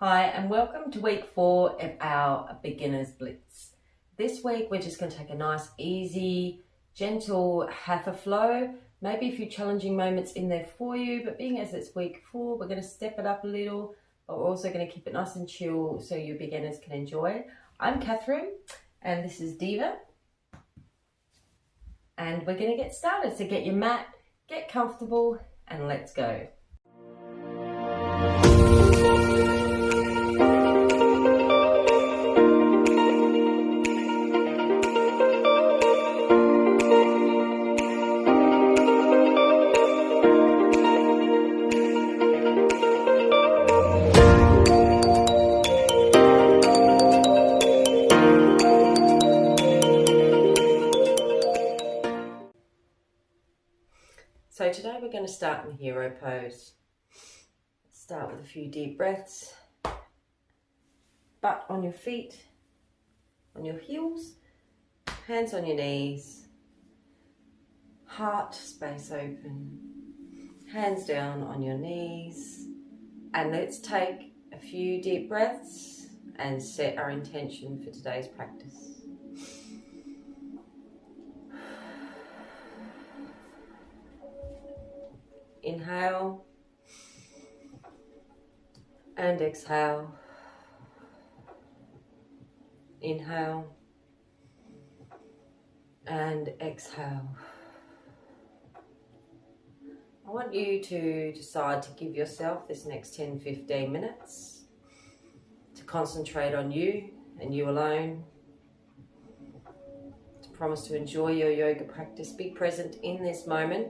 Hi and welcome to week 4 of our beginner's blitz. This week we're just going to take a nice easy gentle hatha flow, maybe a few challenging moments in there for you, but being as it's week 4 we're going to step it up a little, but we're also going to keep it nice and chill so your beginners can enjoy it. I'm Kathryn and this is Diva, and we're going to get started. So get your mat, get comfortable and let's go. So today we're going to start in the hero pose. Start with a few deep breaths. Butt on your feet, on your heels, hands on your knees, heart space open, hands down on your knees. And let's take a few deep breaths and set our intention for today's practice. Inhale and exhale. Inhale and exhale. I want you to decide to give yourself this next 10-15 minutes to concentrate on you and you alone, to promise to enjoy your yoga practice. Be present in this moment.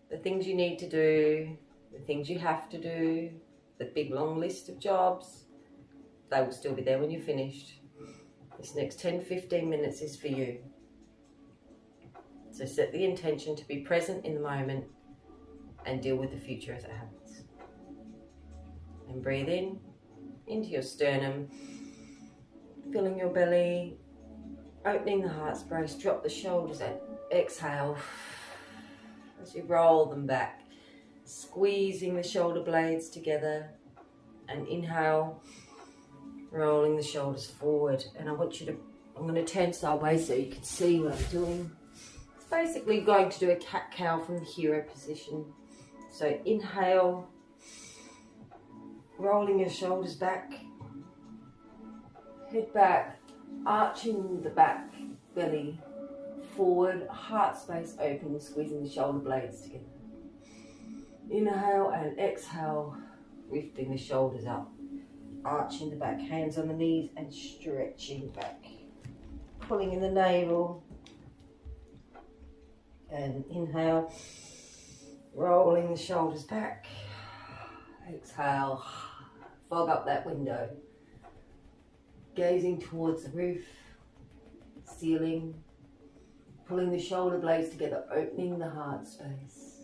The things you need to do, the things you have to do, the big long list of jobs, they will still be there when you're finished. This next 10-15 minutes is for you. So set the intention to be present in the moment and deal with the future as it happens. And breathe in, into your sternum, filling your belly, opening the heart space, drop the shoulders and exhale. As you roll them back, squeezing the shoulder blades together, and inhale, rolling the shoulders forward. And I want you to, I'm going to turn sideways so you can see what I'm doing. It's basically going to do a cat-cow from the hero position. So inhale, rolling your shoulders back, head back, arching the back belly forward, heart space open, squeezing the shoulder blades together. Inhale and exhale, lifting the shoulders up, arching the back, hands on the knees and stretching back, pulling in the navel. And inhale, rolling the shoulders back. Exhale, fog up that window, gazing towards the roof, ceiling, pulling the shoulder blades together, opening the heart space.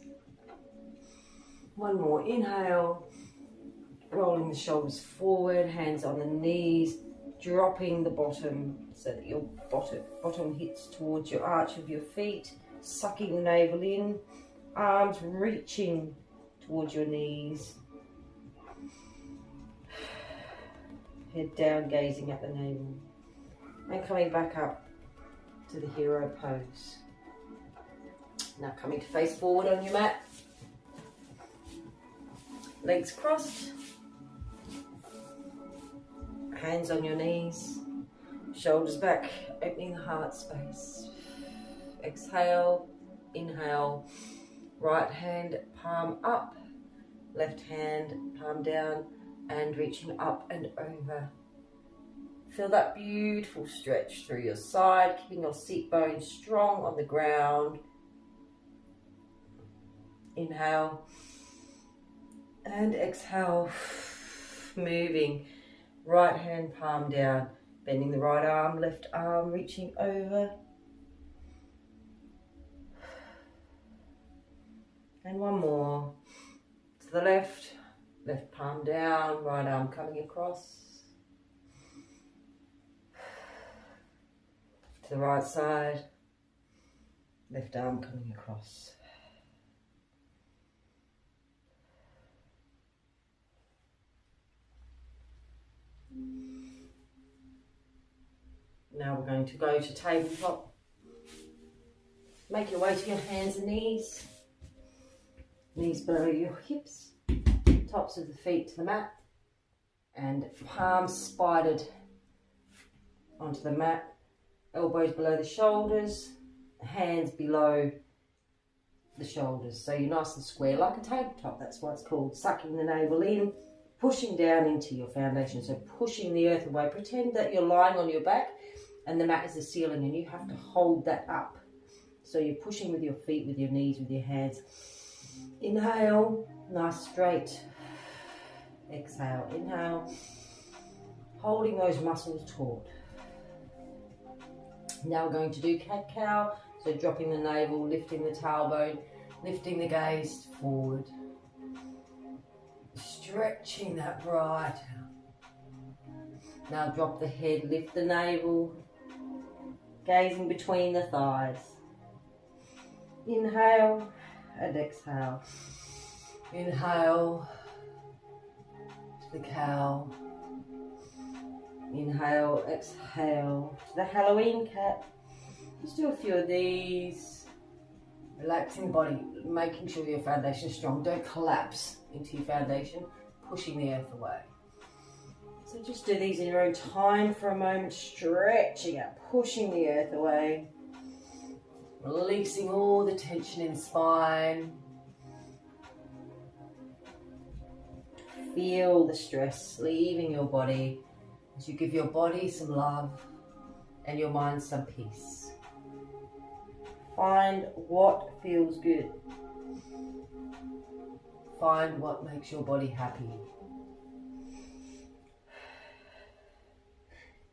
One more, inhale, rolling the shoulders forward, hands on the knees, dropping the bottom so that your bottom hits towards your arch of your feet, sucking the navel in, arms reaching towards your knees. Head down, gazing at the navel. And coming back up to the hero pose. Now coming to face forward on your mat. Legs crossed. Hands on your knees. Shoulders back, opening the heart space. Exhale, inhale. Right hand palm up. Left hand palm down and reaching up and over. Feel that beautiful stretch through your side, keeping your seat bones strong on the ground. Inhale and exhale, moving. Right hand palm down, bending the right arm, left arm reaching over. And one more. To the left, left palm down, right arm coming across. To the right side, left arm coming across. Now we're going to go to tabletop. Make your way to your hands and knees. Knees below your hips. Tops of the feet to the mat. And palms spidered onto the mat. Elbows below the shoulders. Hands below the shoulders. So you're nice and square like a tabletop. That's why it's called. Sucking the navel in. Pushing down into your foundation. So pushing the earth away. Pretend that you're lying on your back. And the mat is the ceiling and you have to hold that up. So you're pushing with your feet, with your knees, with your hands. Inhale, nice straight. Exhale, inhale. Holding those muscles taut. Now we're going to do cat-cow. So dropping the navel, lifting the tailbone, lifting the gaze forward. Stretching that right out. Now drop the head, lift the navel. Gazing between the thighs. Inhale and exhale. Inhale to the cow. Inhale, exhale to the Halloween cat. Just do a few of these. Relaxing the body, making sure your foundation is strong. Don't collapse into your foundation, pushing the earth away. So just do these in your own time for a moment, stretching out, pushing the earth away, releasing all the tension in the spine. Feel the stress leaving your body as you give your body some love and your mind some peace. Find what feels good. Find what makes your body happy.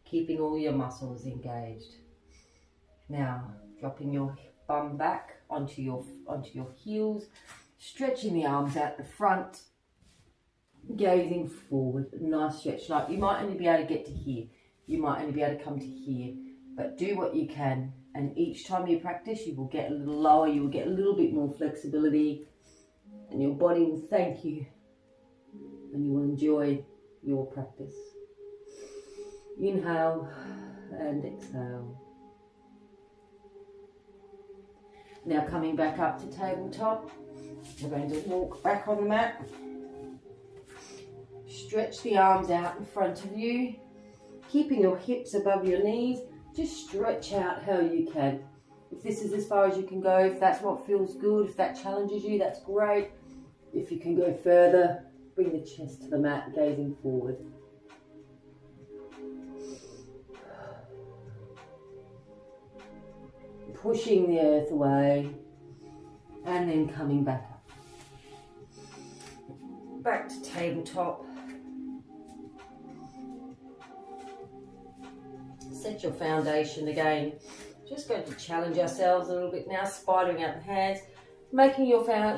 Keeping all your muscles engaged. Now, dropping your bum back onto your heels, stretching the arms out the front, gazing forward. Nice stretch. Like you might only be able to get to here. You might only be able to come to here. But do what you can. And each time you practice, you will get a little lower. You will get a little bit more flexibility. And your body will thank you. And you will enjoy your practice. Inhale and exhale. Now coming back up to tabletop, we're going to walk back on the mat. Stretch the arms out in front of you, keeping your hips above your knees. Just stretch out how you can. If this is as far as you can go, if that's what feels good, if that challenges you, that's great. If you can go further, bring the chest to the mat, gazing forward. Pushing the earth away and then coming back up. Back to tabletop. Set your foundation again. Just going to challenge ourselves a little bit now, spidering out the hands, making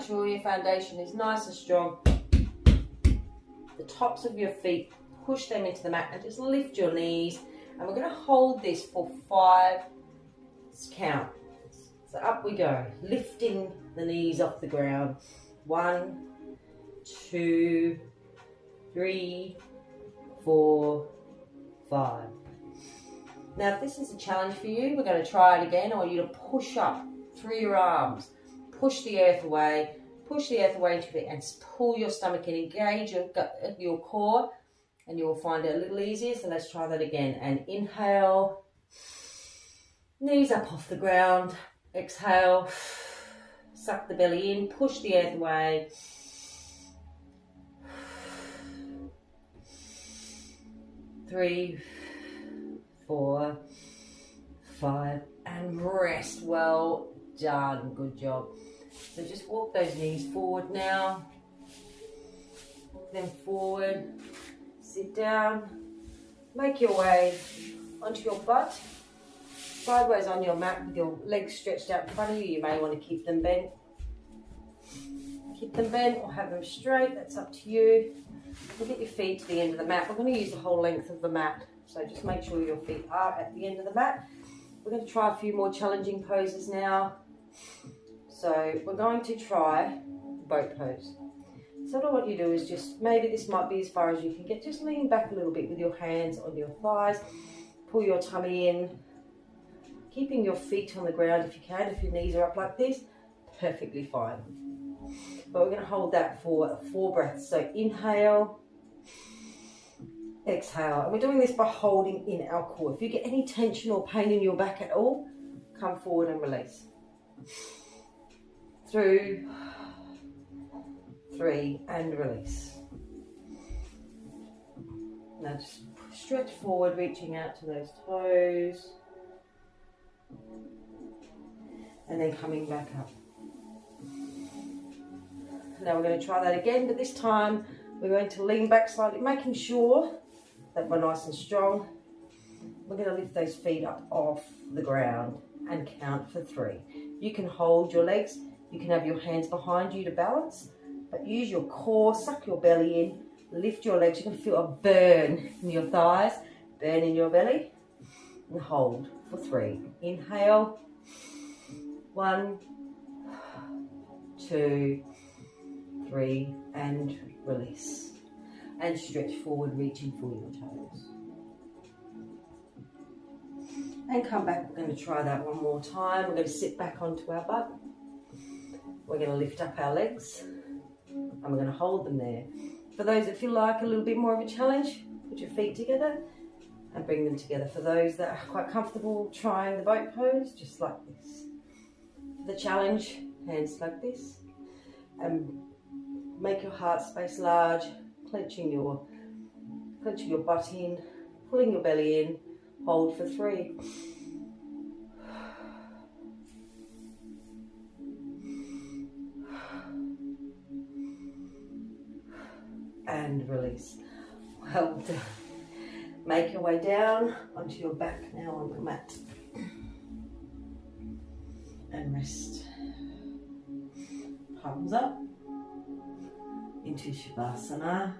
sure your foundation is nice and strong. The tops of your feet, push them into the mat and just lift your knees. And we're going to hold this for 5 count. So up we go, lifting the knees off the ground. 1, 2, 3, 4, 5. Now if this is a challenge for you, we're going to try it again. I want you to push up through your arms, push the earth away into your feet and pull your stomach in, engage your core, and you'll find it a little easier. So let's try that again. And inhale, knees up off the ground. Exhale, suck the belly in, push the earth away. Three, 4, 5, and rest. Well done, good job. So just walk those knees forward now. Walk them forward. Sit down. Make your way onto your butt. Sideways on your mat with your legs stretched out in front of you. You may want to keep them bent. Keep them bent or have them straight. That's up to you. We'll get your feet to the end of the mat. We're going to use the whole length of the mat. So just make sure your feet are at the end of the mat. We're going to try a few more challenging poses now. So we're going to try boat pose. So what I want you to do is just, maybe this might be as far as you can get, just lean back a little bit with your hands on your thighs. pull your tummy in, keeping your feet on the ground if you can. If your knees are up like this, perfectly fine. But we're going to hold that for 4 breaths. So inhale, exhale. And we're doing this by holding in our core. If you get any tension or pain in your back at all, come forward and release. Through, 3, and release. Now just stretch forward, reaching out to those toes. And then coming back up. Now we're going to try that again, but this time we're going to lean back slightly, making sure that we're nice and strong. We're going to lift those feet up off the ground and count for 3. You can hold your legs, you can have your hands behind you to balance, but use your core, suck your belly in, lift your legs. You're going to feel a burn in your thighs, burn in your belly, and hold for 3. Inhale, 1, 2, 3, and release. And stretch forward, reaching for your toes. And come back. We're going to try that one more time. We're going to sit back onto our butt. We're going to lift up our legs, and we're going to hold them there. For those that feel like a little bit more of a challenge, put your feet together and bring them together. For those that are quite comfortable trying the boat pose, just like this. For the challenge, hands like this. And make your heart space large, clenching your butt in, pulling your belly in, hold for 3. And release. Well done. Make your way down onto your back now on the mat. And rest. Palms up into Shavasana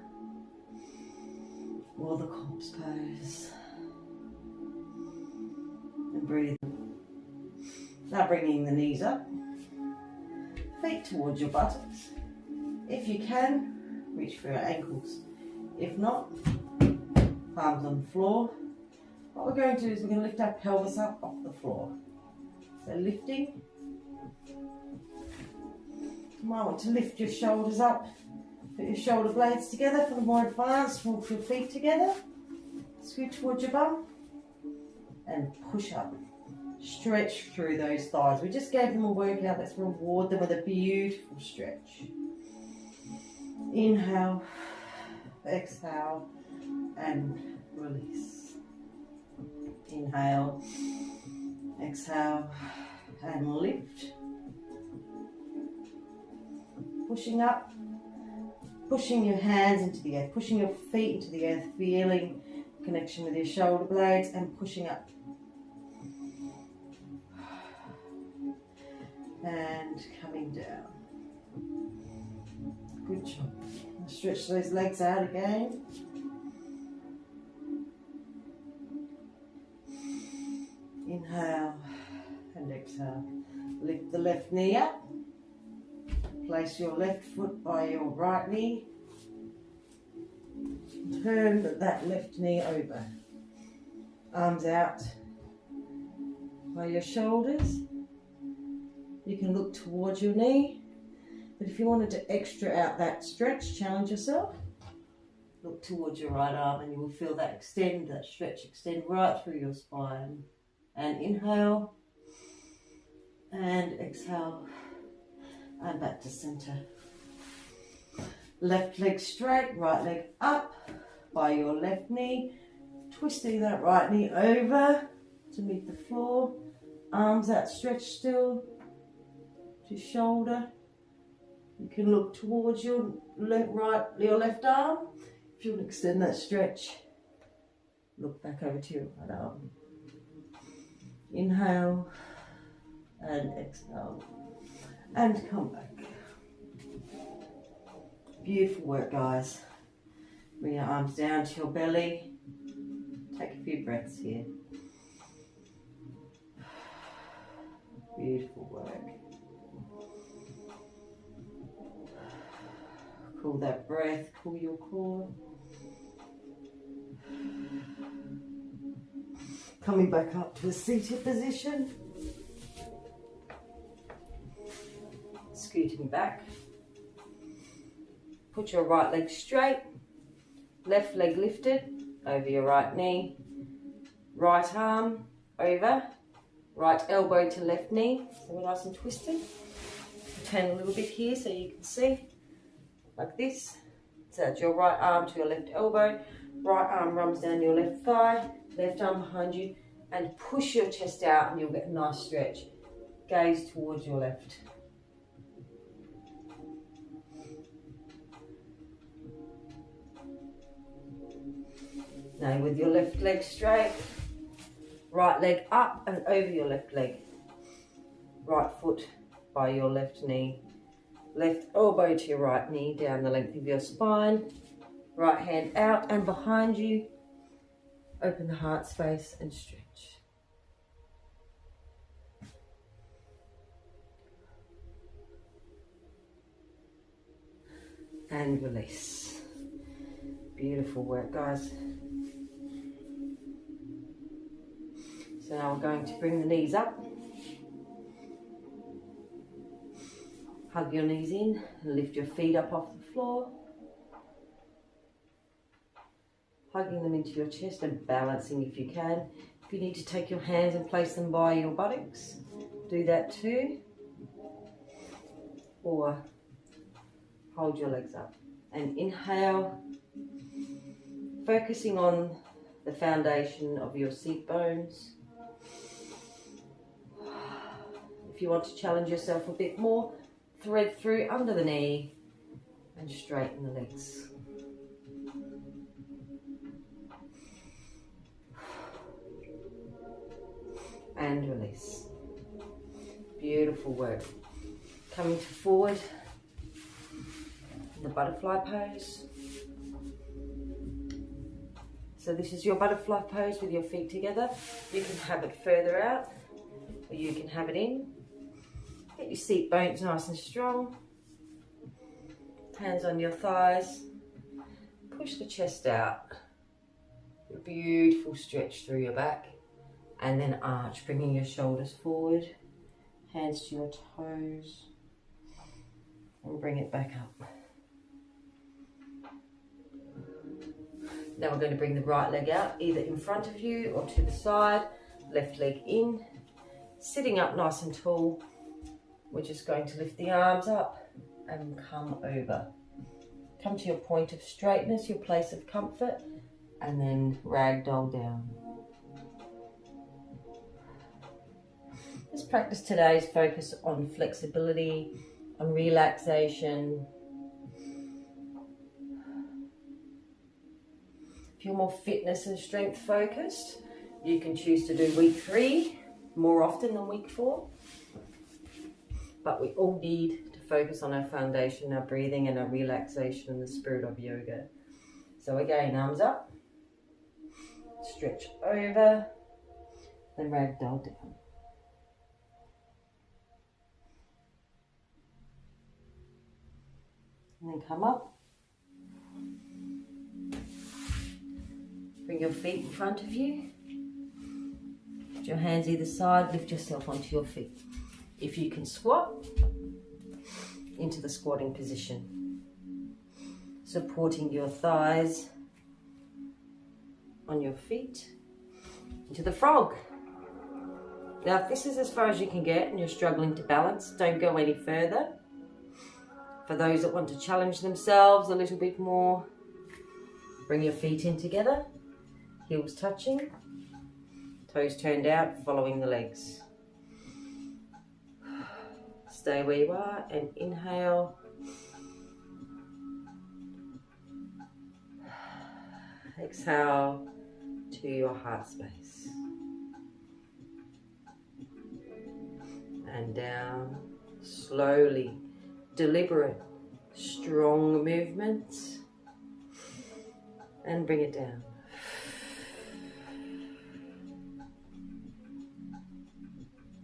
or the corpse pose. And breathe. Now bringing the knees up, feet towards your buttocks. If you can, reach for your ankles. If not, palms on the floor. What we're going to do is we're going to lift our pelvis up off the floor. So lifting. You might want to lift your shoulders up. Put your shoulder blades together for the more advanced. Walk your feet together. Scoot towards your bum. And push up. Stretch through those thighs. We just gave them a workout. Let's reward them with a beautiful stretch. Inhale, exhale, and release. Inhale, exhale, and lift. Pushing up, pushing your hands into the earth, pushing your feet into the earth, feeling connection with your shoulder blades, and pushing up. And coming down. Good job. Stretch those legs out again. Inhale and exhale. Lift the left knee up. Place your left foot by your right knee. Turn that left knee over. Arms out by your shoulders. You can look towards your knee. But if you wanted to extra out that stretch, challenge yourself. Look towards your right arm and you will feel that extend, that stretch extend right through your spine. And inhale. And exhale. And back to center. Left leg straight, right leg up by your left knee. Twisting that right knee over to meet the floor. Arms out, stretch still to shoulder. You can look towards your left arm. If you want to extend that stretch, look back over to your right arm. Inhale and exhale. And come back. Beautiful work, guys. Bring your arms down to your belly. Take a few breaths here. Beautiful work. Cool that breath, cool your core. Coming back up to a seated position. Scooting back. Put your right leg straight, left leg lifted over your right knee, right arm over, right elbow to left knee, so we're nice and twisted. Turn a little bit here so you can see, like this. So that's your right arm to your left elbow, right arm runs down your left thigh, left arm behind you, and push your chest out and you'll get a nice stretch. Gaze towards your left. Now with your left leg straight, right leg up and over your left leg. Right foot by your left knee. Left elbow to your right knee down the length of your spine. Right hand out and behind you. Open the heart space and stretch. And release. Beautiful work, guys. So now we're going to bring the knees up. Hug your knees in and lift your feet up off the floor. Hugging them into your chest and balancing if you can. If you need to take your hands and place them by your buttocks, do that too. Or hold your legs up. And inhale, focusing on the foundation of your seat bones. If you want to challenge yourself a bit more, thread through under the knee and straighten the legs. And release. Beautiful work. Coming to forward in the butterfly pose. So this is your butterfly pose with your feet together. You can have it further out or you can have it in. Get your seat bones nice and strong. Hands on your thighs. Push the chest out. A beautiful stretch through your back. And then arch, bringing your shoulders forward. Hands to your toes. And bring it back up. Now we're going to bring the right leg out, either in front of you or to the side. Left leg in. Sitting up nice and tall. We're just going to lift the arms up and come over. Come to your point of straightness, your place of comfort, and then ragdoll down. This practice today is focused on flexibility, on relaxation. If you're more fitness and strength focused, you can choose to do week 3 more often than week 4. But we all need to focus on our foundation, our breathing and our relaxation and the spirit of yoga. So again, arms up, stretch over, then ragdoll down. And then come up. Bring your feet in front of you. Put your hands either side, lift yourself onto your feet. If you can squat, into the squatting position. Supporting your thighs on your feet. Into the frog. Now if this is as far as you can get and you're struggling to balance, don't go any further. For those that want to challenge themselves a little bit more, bring your feet in together, heels touching, toes turned out, following the legs. Stay where you are and inhale. Exhale to your heart space. And down, slowly, deliberate, strong movements. And bring it down.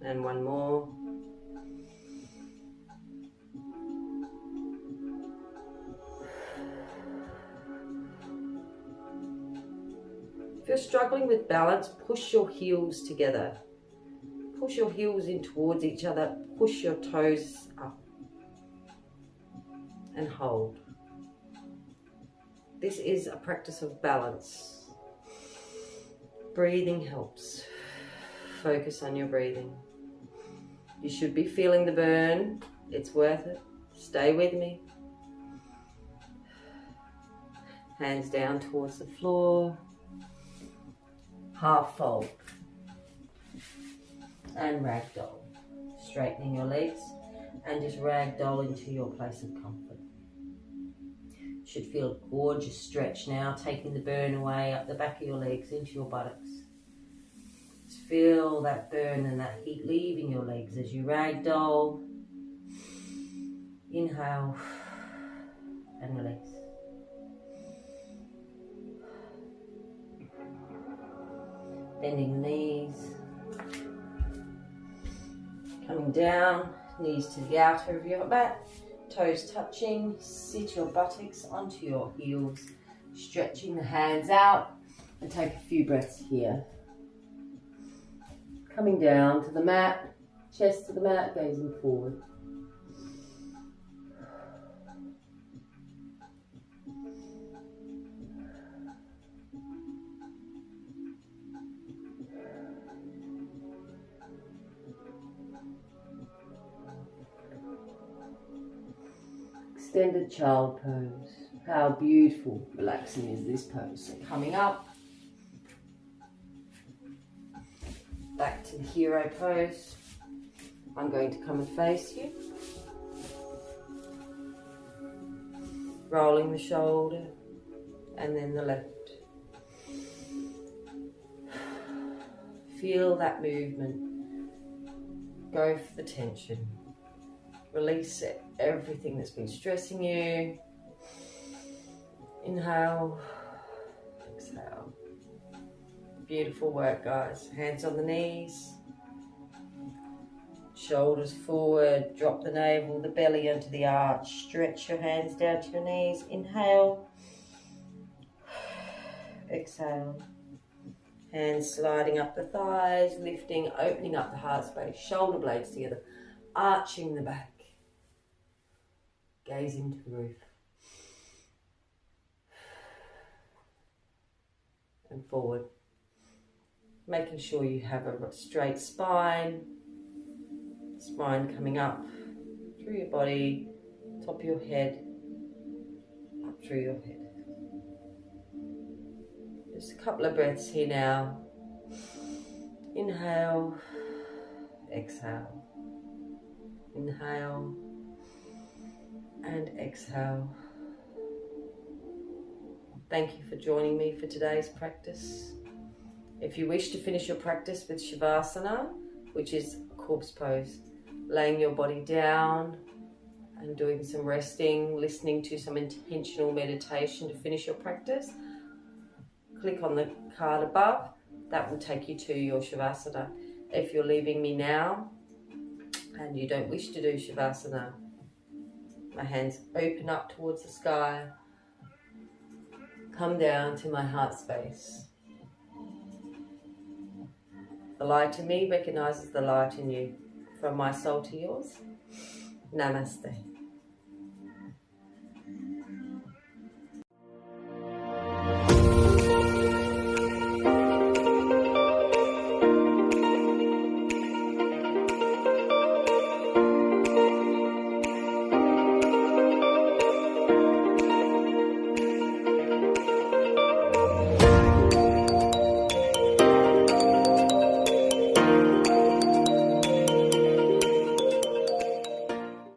And one more. If you're struggling with balance, push your heels together. Push your heels in towards each other. Push your toes up. And hold. This is a practice of balance. Breathing helps. Focus on your breathing. You should be feeling the burn. It's worth it. Stay with me. Hands down towards the floor. Half fold. And ragdoll. Straightening your legs and just ragdoll into your place of comfort. Should feel a gorgeous stretch now, taking the burn away up the back of your legs into your buttocks. Just feel that burn and that heat leaving your legs as you ragdoll. Inhale and release. Bending the knees. Coming down, knees to the outer of your mat. Toes touching, sit your buttocks onto your heels, stretching the hands out, and take a few breaths here. Coming down to the mat, chest to the mat, gazing forward. Extended child pose. How beautiful, relaxing is this pose. So coming up, back to the hero pose. I'm going to come and face you. Rolling the shoulder and then the left. Feel that movement. Go for the tension. Release everything that's been stressing you. Inhale, exhale. Beautiful work, guys. Hands on the knees. Shoulders forward. Drop the navel, the belly onto the arch. Stretch your hands down to your knees. Inhale. Exhale. Hands sliding up the thighs, lifting, opening up the heart space. Shoulder blades together. Arching the back. Gaze into the roof. And forward. Making sure you have a straight spine. Spine coming up through your body, top of your head, up through your head. Just a couple of breaths here now. Inhale, exhale. Inhale and exhale. Thank you for joining me for today's practice. If you wish to finish your practice with Shavasana, which is corpse pose, laying your body down and doing some resting, listening to some intentional meditation to finish your practice, click on the card above. That will take you to your Shavasana. If you're leaving me now and you don't wish to do Shavasana, my hands open up towards the sky, come down to my heart space. The light in me recognizes the light in you. From my soul to yours, Namaste.